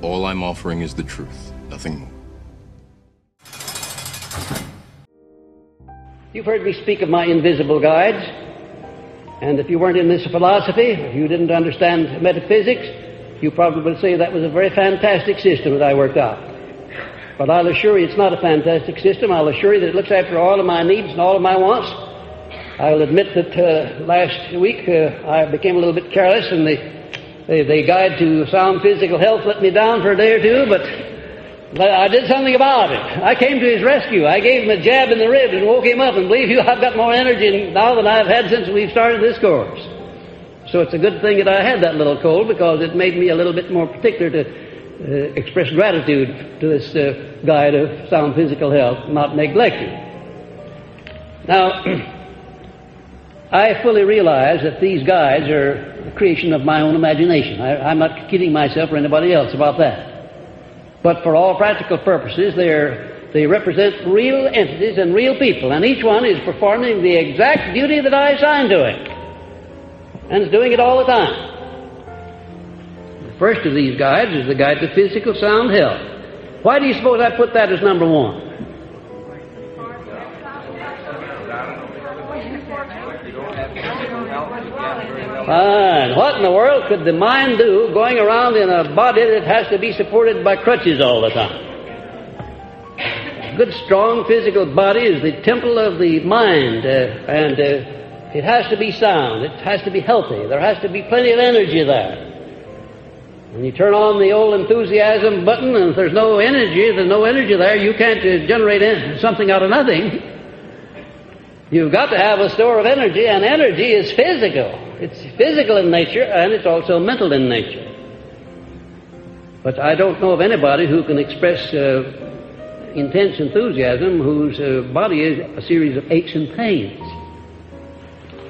All I'm offering is the truth, nothing more. You've heard me speak of my invisible guides, and if you weren't in this philosophy, if you didn't understand metaphysics, you probably would say that was a very fantastic system that I worked out. But I'll assure you it's not a fantastic system. I'll assure you that it looks after all of my needs and all of my wants. I'll admit that last week I became a little bit careless, and the guide to sound physical health let me down for a day or two, but I did something about it. I came to his rescue. I gave him a jab in the ribs and woke him up, and believe you, I've got more energy now than I've had since we've started this course. So it's a good thing that I had that little cold, because it made me a little bit more particular to express gratitude to this guide of sound physical health, not neglect it. Now, I fully realize that these guides are the creation of my own imagination. I'm not kidding myself or anybody else about that. But for all practical purposes, they represent real entities and real people, and each one is performing the exact duty that I assigned to it, and is doing it all the time. The first of these guides is the guide to physical sound health. Why do you suppose I put that as number one? Fine. What in the world could the mind do going around in a body that has to be supported by crutches all the time? A good, strong physical body is the temple of the mind, and it has to be sound. It has to be healthy. There has to be plenty of energy there. When you turn on the old enthusiasm button, and if there's no energy there, you can't generate something out of nothing. You've got to have a store of energy, and energy is physical. It's physical in nature, and it's also mental in nature. But I don't know of anybody who can express intense enthusiasm whose body is a series of aches and pains.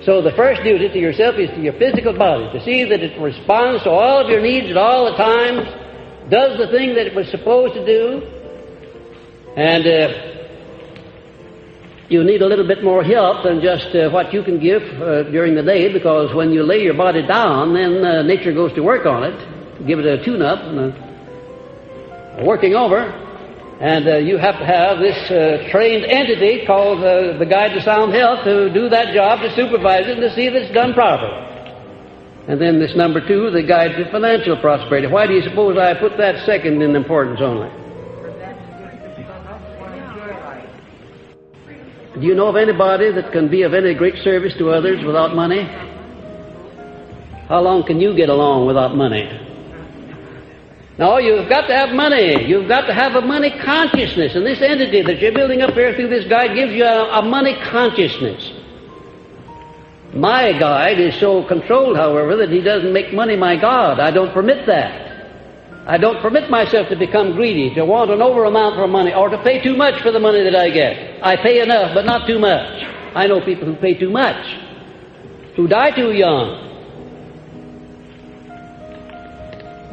So the first duty to yourself is to your physical body, to see that it responds to all of your needs at all the times, does the thing that it was supposed to do, and you need a little bit more help than just what you can give during the day, because when you lay your body down, then nature goes to work on it, give it a tune-up and a working over, and you have to have this trained entity called the Guide to Sound Health to do that job, to supervise it, and to see that it's done properly. And then this number two, the Guide to Financial Prosperity. Why do you suppose I put that second in importance only? Do you know of anybody that can be of any great service to others without money? How long can you get along without money? No, you've got to have money. You've got to have a money consciousness. And this entity that you're building up here through this guide gives you a money consciousness. My guide is so controlled, however, that he doesn't make money my God. I don't permit that. I don't permit myself to become greedy, to want an over amount for money, or to pay too much for the money that I get. I pay enough, but not too much. I know people who pay too much, who die too young,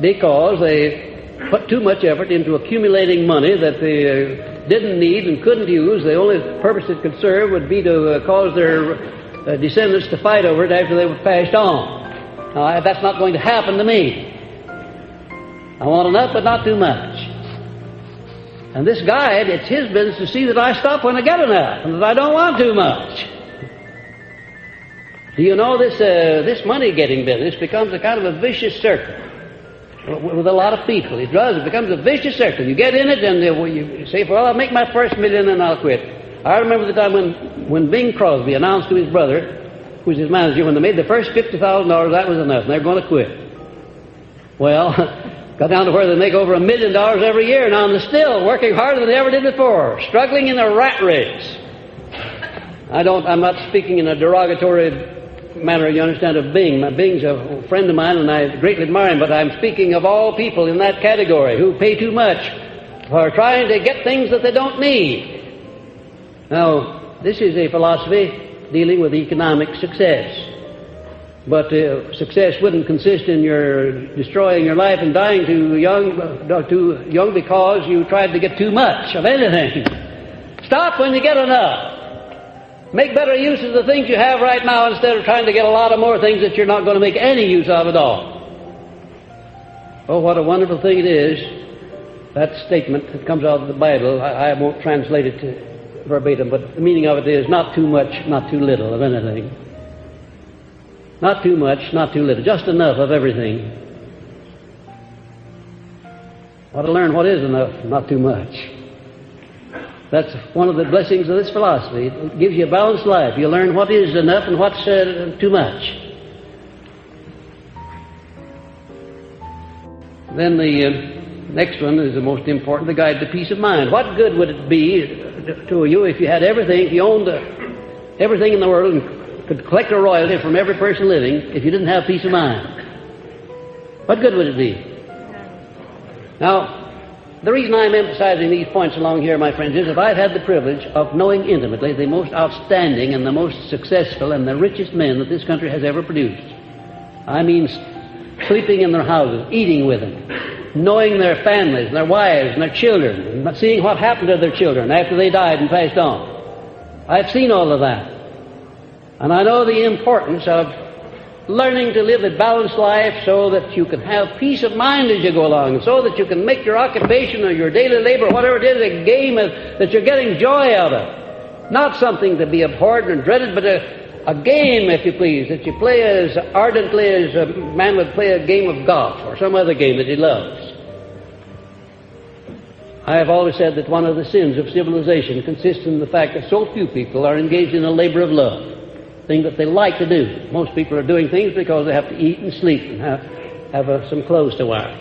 because they put too much effort into accumulating money that they didn't need and couldn't use. The only purpose it could serve would be to cause their descendants to fight over it after they were passed on. Now, that's not going to happen to me. I want enough, but not too much. And this guide, it's his business to see that I stop when I get enough, and that I don't want too much. Do you know this money-getting business becomes a kind of a vicious circle with a lot of people. It does. It becomes a vicious circle. You get in it, and you say, well, I'll make my first million and I'll quit. I remember the time when Bing Crosby announced to his brother, who's his manager, when they made the first $50,000, that was enough, and they're going to quit. Well, got down to where they make over $1 million every year now, and they're still working harder than they ever did before, struggling in a rat race. I'm not speaking in a derogatory manner, you understand, of Bing. Bing's a friend of mine, and I greatly admire him, but I'm speaking of all people in that category who pay too much for trying to get things that they don't need. Now, this is a philosophy dealing with economic success. But success wouldn't consist in your destroying your life and dying too young because you tried to get too much of anything. Stop when you get enough. Make better use of the things you have right now instead of trying to get a lot of more things that you're not going to make any use of at all. Oh, what a wonderful thing it is, that statement that comes out of the Bible. I won't translate it to verbatim, but the meaning of it is not too much, not too little of anything. Not too much, not too little, just enough of everything. Ought to learn what is enough, not too much. That's one of the blessings of this philosophy. It gives you a balanced life. You learn what is enough and what's too much. Then the next one is the most important, the guide to peace of mind. What good would it be to you if you had everything, if you owned everything in the world and could collect a royalty from every person living, if you didn't have peace of mind? What good would it be? Now, the reason I'm emphasizing these points along here, my friends, is that I've had the privilege of knowing intimately the most outstanding and the most successful and the richest men that this country has ever produced. I mean, sleeping in their houses, eating with them, knowing their families and their wives and their children, and seeing what happened to their children after they died and passed on. I've seen all of that. And I know the importance of learning to live a balanced life so that you can have peace of mind as you go along, and so that you can make your occupation or your daily labor, whatever it is, a game that you're getting joy out of. Not something to be abhorred and dreaded, but a game, if you please, that you play as ardently as a man would play a game of golf or some other game that he loves. I have always said that one of the sins of civilization consists in the fact that so few people are engaged in a labor of love, thing that they like to do. Most people are doing things because they have to eat and sleep and have some clothes to wear.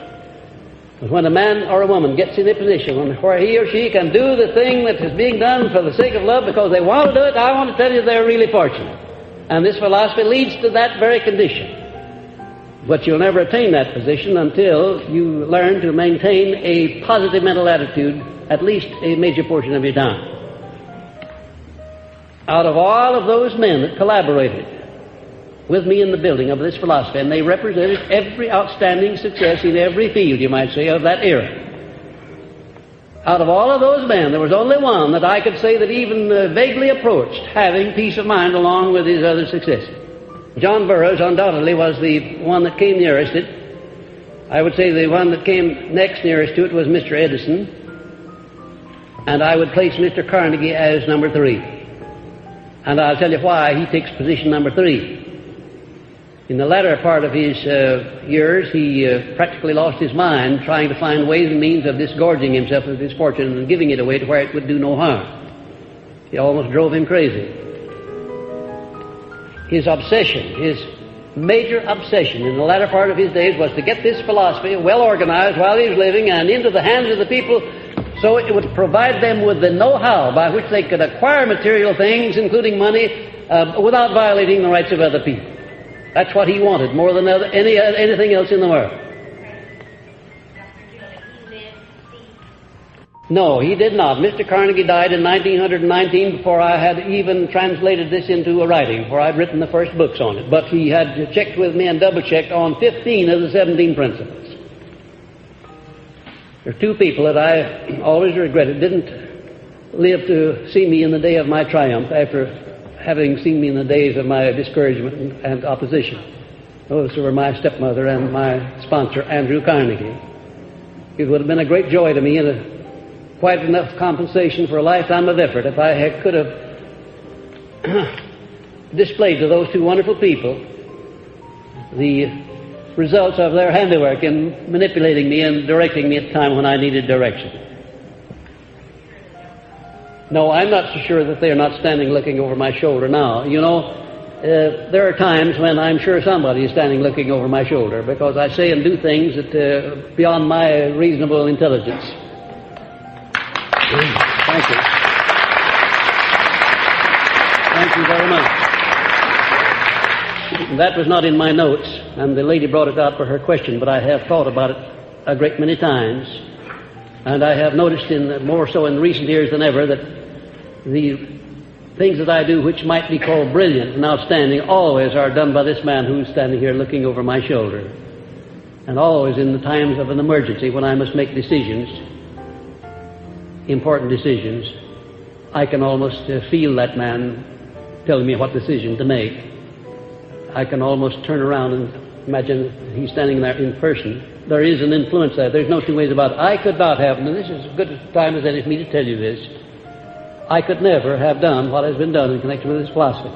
But when a man or a woman gets in a position where he or she can do the thing that is being done for the sake of love because they want to do it, I want to tell you they're really fortunate. And this philosophy leads to that very condition. But you'll never attain that position until you learn to maintain a positive mental attitude at least a major portion of your time. Out of all of those men that collaborated with me in the building of this philosophy, and they represented every outstanding success in every field, you might say, of that era. Out of all of those men, there was only one that I could say that even vaguely approached having peace of mind along with his other successes. John Burroughs undoubtedly was the one that came nearest it. I would say the one that came next nearest to it was Mr. Edison, and I would place Mr. Carnegie as number 3. And I'll tell you why he takes position number 3. In the latter part of his years, he practically lost his mind trying to find ways and means of disgorging himself of his fortune and giving it away to where it would do no harm. It almost drove him crazy. His obsession, his major obsession in the latter part of his days was to get this philosophy well organized while he was living and into the hands of the people so it would provide them with the know-how by which they could acquire material things, including money, without violating the rights of other people. That's what he wanted more than anything else in the world. No, he did not. Mr. Carnegie died in 1919 before I had even translated this into a writing, before I'd written the first books on it. But he had checked with me and double-checked on 15 of the 17 principles. There are 2 people that I always regretted didn't live to see me in the day of my triumph after having seen me in the days of my discouragement and opposition. Those were my stepmother and my sponsor, Andrew Carnegie. It would have been a great joy to me and quite enough compensation for a lifetime of effort if I could have displayed to those 2 wonderful people the results of their handiwork in manipulating me and directing me at the time when I needed direction. No, I'm not so sure that they're not standing looking over my shoulder now. You know, there are times when I'm sure somebody is standing looking over my shoulder because I say and do things that beyond my reasonable intelligence. Thank you. Thank you very much. That was not in my notes, and the lady brought it out for her question, but I have thought about it a great many times, and I have noticed more so in recent years than ever that the things that I do which might be called brilliant and outstanding always are done by this man who's standing here looking over my shoulder, and always in the times of an emergency when I must make decisions, important decisions, I can almost feel that man telling me what decision to make. I can almost turn around and imagine he's standing there in person. There is an influence there. There's no two ways about it. I could not have, and this is as good a time as any for me to tell you this, I could never have done what has been done in connection with this philosophy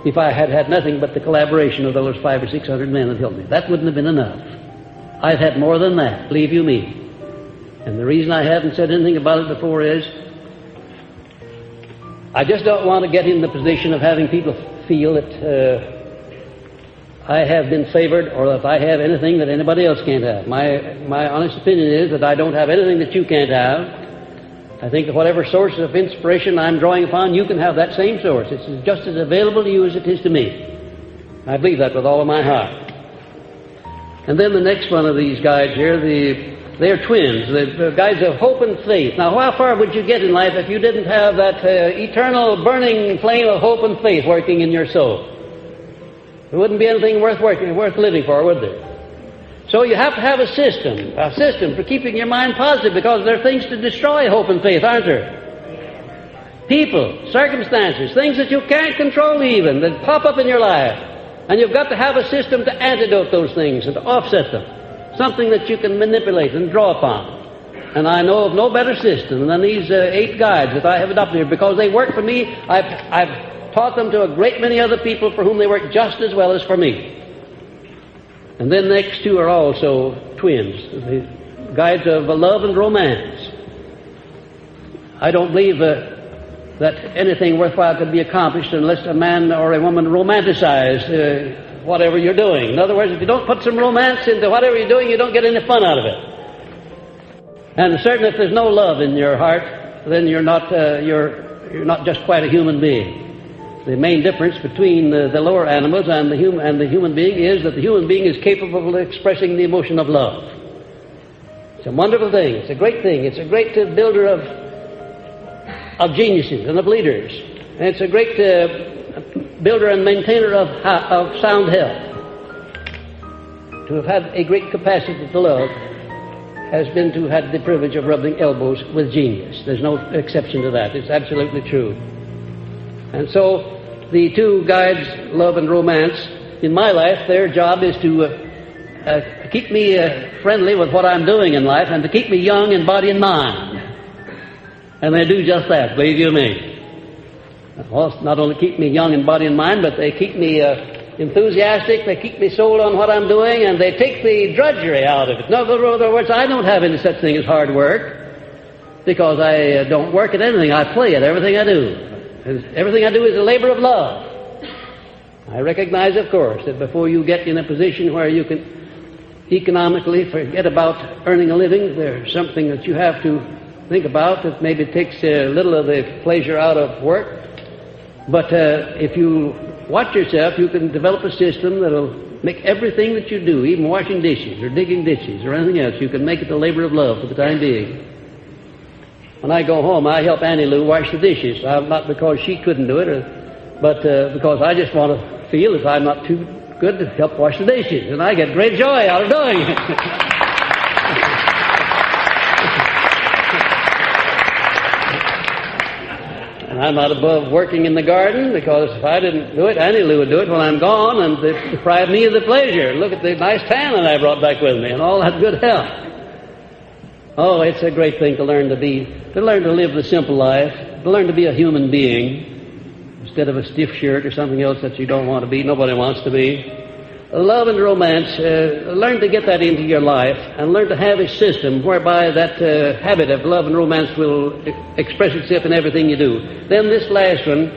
if I had had nothing but the collaboration of those 500 or 600 men that helped me. That wouldn't have been enough. I've had more than that, believe you me. And the reason I haven't said anything about it before is I just don't want to get in the position of having people feel that I have been favored or that I have anything that anybody else can't have. My honest opinion is that I don't have anything that you can't have. I think that whatever source of inspiration I'm drawing upon, you can have that same source. It's just as available to you as it is to me. I believe that with all of my heart. And then the next one of these guides here, they're twins, the guides of hope and faith. Now, how far would you get in life if you didn't have that eternal burning flame of hope and faith working in your soul? There wouldn't be anything worth living for, would there? So you have to have a system for keeping your mind positive, because there are things to destroy hope and faith, aren't there? People, circumstances, things that you can't control even, that pop up in your life. And you've got to have a system to antidote those things and to offset them. Something that you can manipulate and draw upon. And I know of no better system than these 8 guides that I have adopted here, because they work for me. I've taught them to a great many other people for whom they work just as well as for me. And then the next 2 are also twins, the guides of love and romance. I don't believe that anything worthwhile could be accomplished unless a man or a woman romanticize whatever you're doing. In other words, if you don't put some romance into whatever you're doing, you don't get any fun out of it. And certainly if there's no love in your heart, then you're not just quite a human being. The main difference between the lower animals and the human being is that the human being is capable of expressing the emotion of love. It's a wonderful thing. It's a great thing. It's a great builder of geniuses and of leaders. And it's a great builder and maintainer of sound health. To have had a great capacity to love has been to have had the privilege of rubbing elbows with genius. There's no exception to that. It's absolutely true. And so the 2 guides, love and romance, in my life, their job is to keep me friendly with what I'm doing in life and to keep me young in body and mind. And they do just that, believe you me. Well, not only keep me young in body and mind, but they keep me enthusiastic, they keep me sold on what I'm doing, and they take the drudgery out of it. In other words, I don't have any such thing as hard work, because I don't work at anything. I play at everything I do. Everything I do is a labor of love. I recognize, of course, that before you get in a position where you can economically forget about earning a living, there's something that you have to think about that maybe takes a little of the pleasure out of work. But if you watch yourself, you can develop a system that'll make everything that you do, even washing dishes or digging ditches or anything else, you can make it a labor of love for the time being. When I go home, I help Annie Lou wash the dishes. Not because she couldn't do it, but because I just want to feel if I'm not too good to help wash the dishes. And I get great joy out of doing it. And I'm not above working in the garden, because if I didn't do it, Annie Lou would do it when I'm gone, and it deprived me of the pleasure. Look at the nice tan that I brought back with me and all that good health. Oh, it's a great thing to learn to live the simple life, to learn to be a human being instead of a stiff shirt or something else that you don't want to be, nobody wants to be. Love and romance, learn to get that into your life and learn to have a system whereby that habit of love and romance will express itself in everything you do. Then this last one,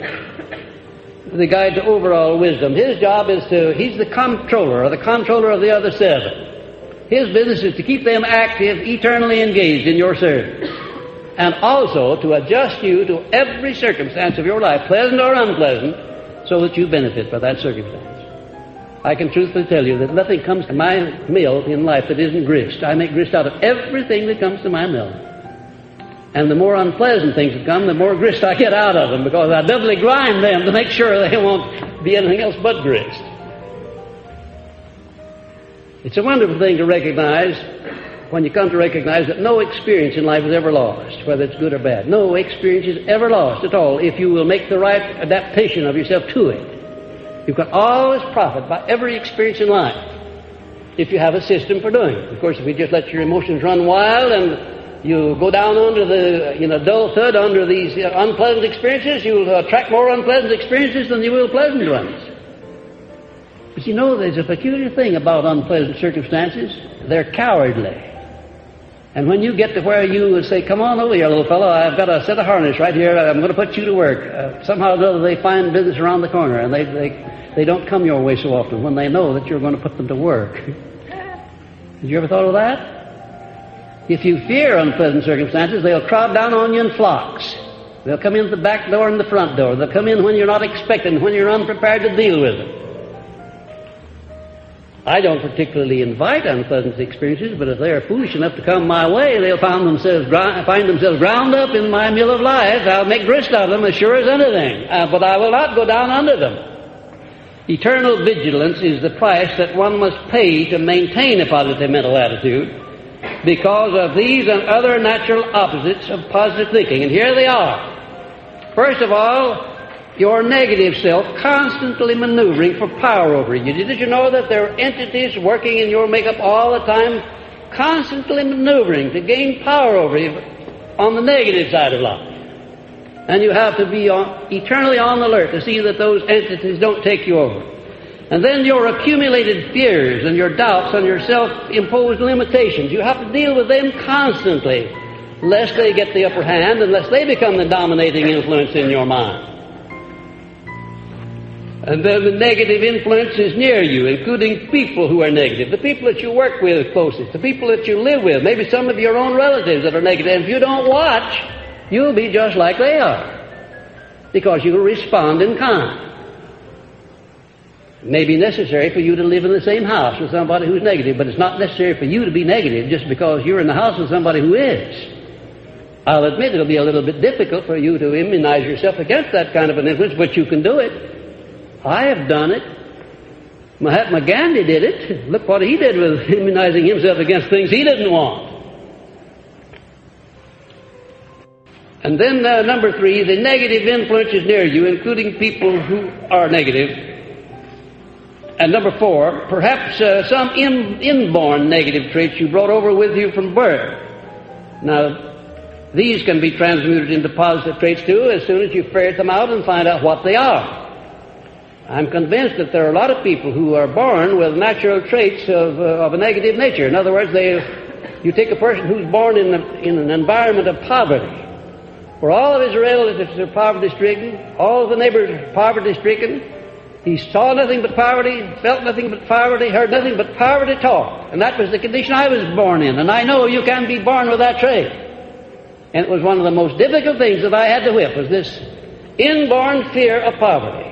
the guide to overall wisdom, his job is he's the comptroller of the other 7. His business is to keep them active, eternally engaged in your service. And also to adjust you to every circumstance of your life, pleasant or unpleasant, so that you benefit by that circumstance. I can truthfully tell you that nothing comes to my mill in life that isn't grist. I make grist out of everything that comes to my mill. And the more unpleasant things that come, the more grist I get out of them, because I doubly grind them to make sure they won't be anything else but grist. It's a wonderful thing to recognize, when you come to recognize that no experience in life is ever lost, whether it's good or bad. No experience is ever lost at all if you will make the right adaptation of yourself to it. You can always profit by every experience in life. if you have a system for doing it. Of course, if you just let your emotions run wild and you go down under the, dull thud under these unpleasant experiences, you'll attract more unpleasant experiences than you will pleasant ones. But there's a peculiar thing about unpleasant circumstances. They're cowardly. And when you get to where you say, come on over here, little fellow, I've got a set of harness right here, I'm going to put you to work. Somehow or another they find business around the corner, and they don't come your way so often when they know that you're going to put them to work. Have you ever thought of that? If you fear unpleasant circumstances, they'll crowd down on you in flocks. They'll come in the back door and the front door. They'll come in when you're not expecting, when you're unprepared to deal with them. I don't particularly invite unpleasant experiences, but if they are foolish enough to come my way, they'll find themselves ground up in my mill of life. I'll make grist out of them as sure as anything, but I will not go down under them. Eternal vigilance is the price that one must pay to maintain a positive mental attitude because of these and other natural opposites of positive thinking. And here they are. First of all, your negative self constantly maneuvering for power over you. Did you know that there are entities working in your makeup all the time, constantly maneuvering to gain power over you on the negative side of life? And you have to be eternally on the alert to see that those entities don't take you over. And then your accumulated fears and your doubts and your self-imposed limitations, you have to deal with them constantly, lest they get the upper hand and lest they become the dominating influence in your mind. And then the negative influence is near you, including people who are negative, the people that you work with closest, the people that you live with, maybe some of your own relatives that are negative. And if you don't watch, you'll be just like they are, because you will respond in kind. It may be necessary for you to live in the same house with somebody who's negative, but it's not necessary for you to be negative just because you're in the house with somebody who is. I'll admit it'll be a little bit difficult for you to immunize yourself against that kind of an influence, but you can do it. I have done it. Mahatma Gandhi did it. Look what he did with immunizing himself against things he didn't want. And then number 3, the negative influence is near you, including people who are negative. And number 4, perhaps some inborn negative traits you brought over with you from birth. Now, these can be transmuted into positive traits too as soon as you ferret them out and find out what they are. I'm convinced that there are a lot of people who are born with natural traits of a negative nature. In other words, you take a person who's born in an environment of poverty, where all of his relatives are poverty-stricken, all of the neighbors are poverty-stricken. He saw nothing but poverty, felt nothing but poverty, heard nothing but poverty talk. And that was the condition I was born in. And I know you can be born with that trait. And it was one of the most difficult things that I had to whip, was this inborn fear of poverty.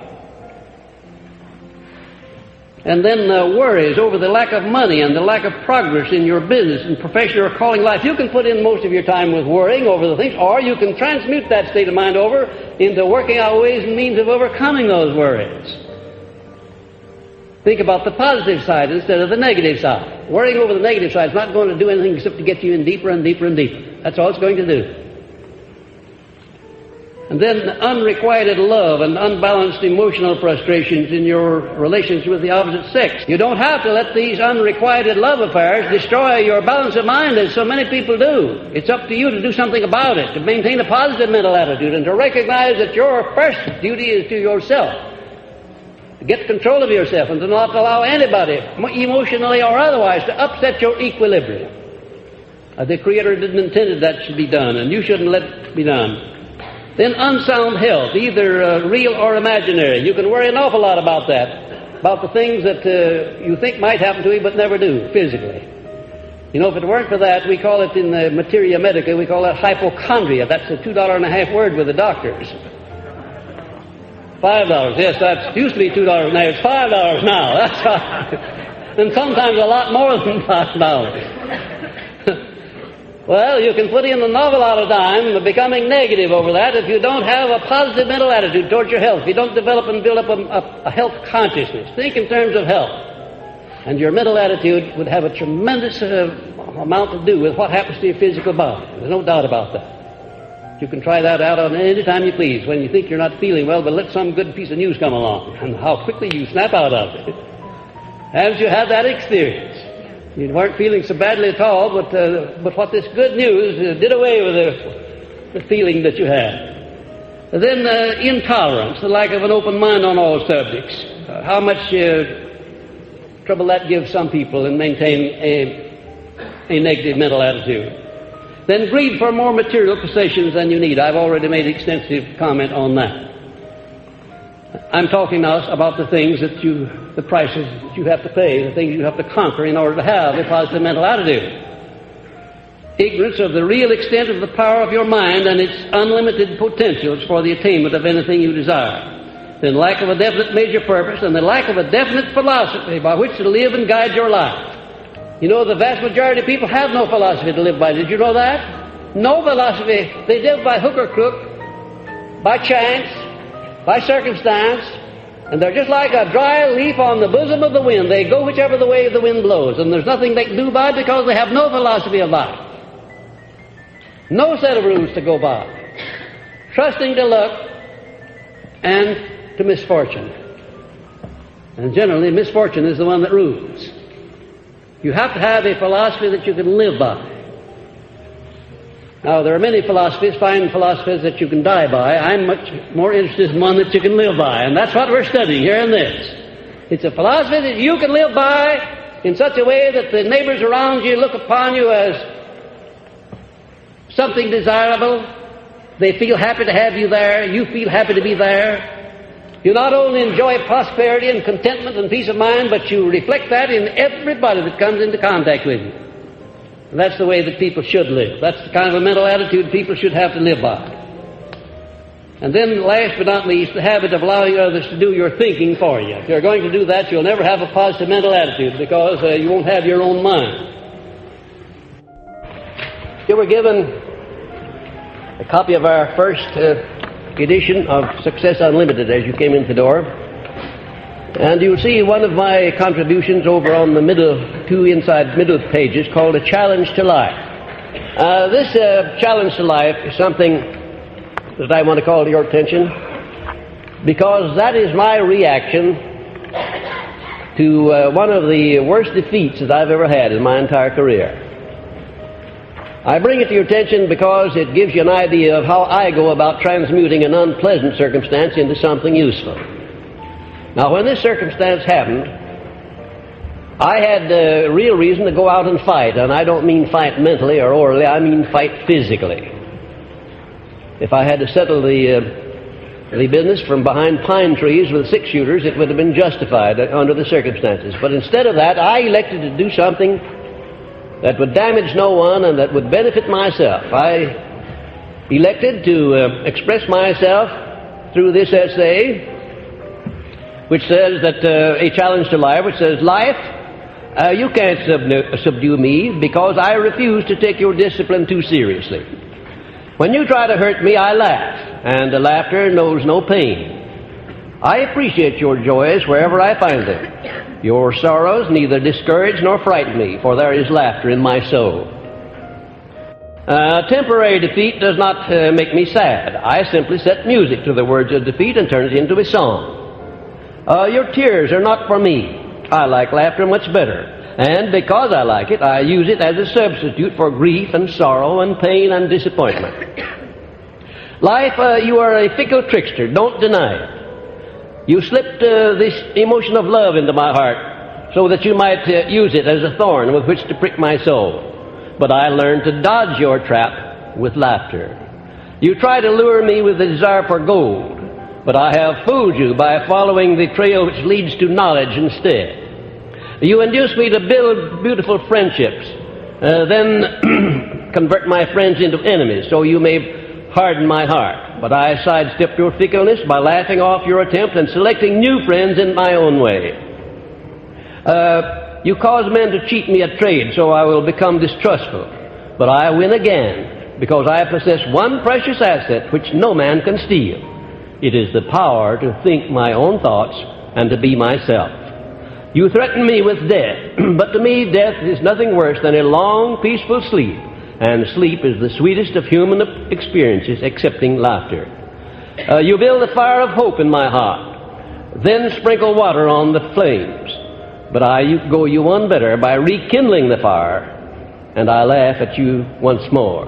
And then worries over the lack of money and the lack of progress in your business and profession or calling life. You can put in most of your time with worrying over the things, or you can transmute that state of mind over into working out ways and means of overcoming those worries. Think about the positive side instead of the negative side. Worrying over the negative side is not going to do anything except to get you in deeper and deeper and deeper. That's all it's going to do. And then unrequited love and unbalanced emotional frustrations in your relations with the opposite sex. You don't have to let these unrequited love affairs destroy your balance of mind as so many people do. It's up to you to do something about it, to maintain a positive mental attitude and to recognize that your first duty is to yourself. To get control of yourself and to not allow anybody, emotionally or otherwise, to upset your equilibrium. The Creator didn't intend that should be done, and you shouldn't let it be done. Then unsound health, either real or imaginary. You can worry an awful lot about that, about the things that you think might happen to you but never do, physically. You know, if it weren't for that, we call it in the materia medica, we call that hypochondria. That's a $2.50 word with the doctors. $5, yes, that used to be $2.50. It's $5 now, that's right. And sometimes a lot more than $5. Well, you can put in an awful lot of time becoming negative over that if you don't have a positive mental attitude towards your health. If you don't develop and build up a health consciousness. Think in terms of health. And your mental attitude would have a tremendous amount to do with what happens to your physical body. There's no doubt about that. You can try that out on any time you please. When you think you're not feeling well, but let some good piece of news come along. And how quickly you snap out of it. Haven't you had that experience? You weren't feeling so badly at all, but what this good news did away with the feeling that you had. Then intolerance, the lack of an open mind on all subjects. How much trouble that gives some people in maintaining a negative mental attitude. Then greed for more material possessions than you need. I've already made extensive comment on that. I'm talking now about the things that the prices that you have to pay, the things you have to conquer in order to have a positive mental attitude. Ignorance of the real extent of the power of your mind and its unlimited potentials for the attainment of anything you desire. Then lack of a definite major purpose and the lack of a definite philosophy by which to live and guide your life. You know, the vast majority of people have no philosophy to live by. Did you know that? No philosophy. They live by hook or crook, by chance, by circumstance, and they're just like a dry leaf on the bosom of the wind. They go whichever the way the wind blows, and there's nothing they can do by it because they have no philosophy of life. No set of rules to go by. Trusting to luck and to misfortune. And generally, misfortune is the one that rules. You have to have a philosophy that you can live by. Now, there are many philosophies, fine philosophies that you can die by. I'm much more interested in one that you can live by, and that's what we're studying here in this. It's a philosophy that you can live by in such a way that the neighbors around you look upon you as something desirable. They feel happy to have you there. You feel happy to be there. You not only enjoy prosperity and contentment and peace of mind, but you reflect that in everybody that comes into contact with you. And that's the way that people should live. That's the kind of a mental attitude people should have to live by. And then, last but not least, the habit of allowing others to do your thinking for you. If you're going to do that, you'll never have a positive mental attitude because you won't have your own mind. You were given a copy of our first edition of Success Unlimited as you came in the door. And you'll see one of my contributions over on the middle pages called A Challenge to Life. This challenge to life is something that I want to call to your attention because that is my reaction to one of the worst defeats that I've ever had in my entire career. I bring it to your attention because it gives you an idea of how I go about transmuting an unpleasant circumstance into something useful. Now, when this circumstance happened, I had real reason to go out and fight, and I don't mean fight mentally or orally, I mean fight physically. If I had to settle the business from behind pine trees with 6-shooters, it would have been justified under the circumstances. But instead of that, I elected to do something that would damage no one and that would benefit myself. I elected to express myself through this essay, which says that a challenge to life, which says, life, you can't subdue me because I refuse to take your discipline too seriously. When you try to hurt me, I laugh, and the laughter knows no pain. I appreciate your joys wherever I find them. Your sorrows neither discourage nor frighten me, for there is laughter in my soul. Temporary defeat does not make me sad. I simply set music to the words of defeat and turn it into a song. Your tears are not for me. I like laughter much better. And because I like it, I use it as a substitute for grief and sorrow and pain and disappointment. Life, you are a fickle trickster. Don't deny it. You slipped this emotion of love into my heart so that you might use it as a thorn with which to prick my soul. But I learned to dodge your trap with laughter. You try to lure me with the desire for gold, but I have fooled you by following the trail which leads to knowledge instead. You induce me to build beautiful friendships, then convert my friends into enemies so you may harden my heart. But I sidestep your fickleness by laughing off your attempt and selecting new friends in my own way. You cause men to cheat me at trade, so I will become distrustful. But I win again, because I possess one precious asset which no man can steal. It is the power to think my own thoughts and to be myself. You threaten me with death, but to me death is nothing worse than a long, peaceful sleep. And sleep is the sweetest of human experiences, excepting laughter. You build a fire of hope in my heart, then sprinkle water on the flames. But I go you one better by rekindling the fire, and I laugh at you once more.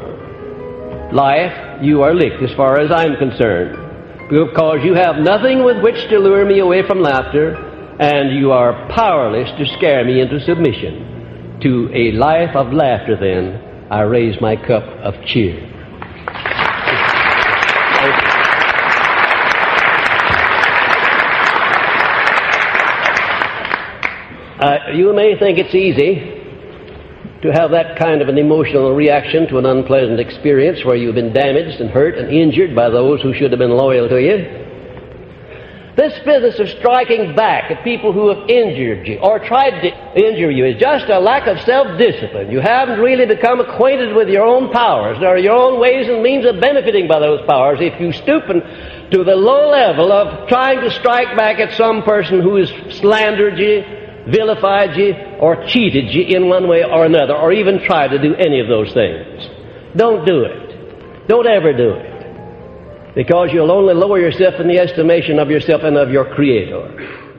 Life, you are licked as far as I'm concerned, because you have nothing with which to lure me away from laughter, and you are powerless to scare me into submission. To a life of laughter, then, I raise my cup of cheer. You may think it's easy to have that kind of an emotional reaction to an unpleasant experience where you've been damaged and hurt and injured by those who should have been loyal to you. This business of striking back at people who have injured you or tried to injure you is just a lack of self-discipline. You haven't really become acquainted with your own powers or your own ways and means of benefiting by those powers if you stoop to the low level of trying to strike back at some person who has slandered you, vilified you, or cheated you in one way or another, or even tried to do any of those things. Don't do it. Don't ever do it. Because you'll only lower yourself in the estimation of yourself and of your Creator.